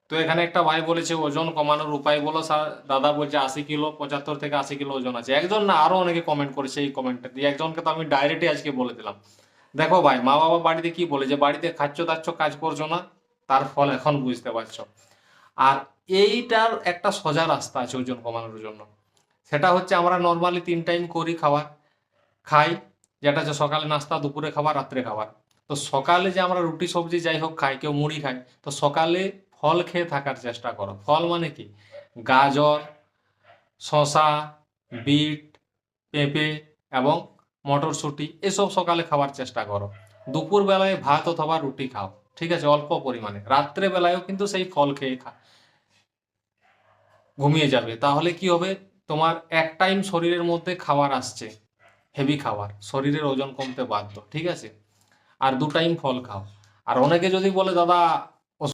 তো এখানে একটা ভাই বলেছে ওজন কমানোর উপায় বলো স্যার। দাদা বলছে 80 কিলো, 75 থেকে 80 কিলো ওজন আছে। একজন না, আরো অনেকে কমেন্ট করেছে এই কমেন্টটা দিয়ে। একজনকে তো আমি ডাইরেক্টই আজকে বলে দিলাম। দেখো ভাই, মা বাবা বাড়িতে কি বলে যে বাড়িতে খাচ্ছ দাচ্ছ, কাজ করছো না, তার ফল এখন বুঝতে পারছো। আর এইটার একটা সোজা রাস্তা আছে ওজন কমানোর জন্য। সেটা হচ্ছে আমরা নর্মালি 3 টাইম করি খাই, যেটা হচ্ছে সকালে নাস্তা, দুপুরে খাবার, রাত্রে খাবার। তো সকালে যে আমরা রুটি সবজি যাই হোক খাই, কেউ মুড়ি খায়, তো সকালে ফল খেয়ে থাকার চেষ্টা করো। ফল মানে কি? গাজর, শসা, বিট, পেঁপে এবং মটরশুঁটি, এসব সকালে খাওয়ার চেষ্টা করো। দুপুর বেলায় ভাত অথবা রুটি খাও, ঠিক আছে, অল্প পরিমাণে। রাত্রে বেলায়ও কিন্তু সেই ফল খেয়ে ঘুমিয়ে যাবে। তাহলে কি হবে, তোমার এক টাইম শরীরের মধ্যে খাবার আসছে, হেভি খাবার, শরীরের ওজন কমতে বাধ্য, ঠিক আছে। আর 2 টাইম ফল খাও। আর অনেকে যদি বলে দাদা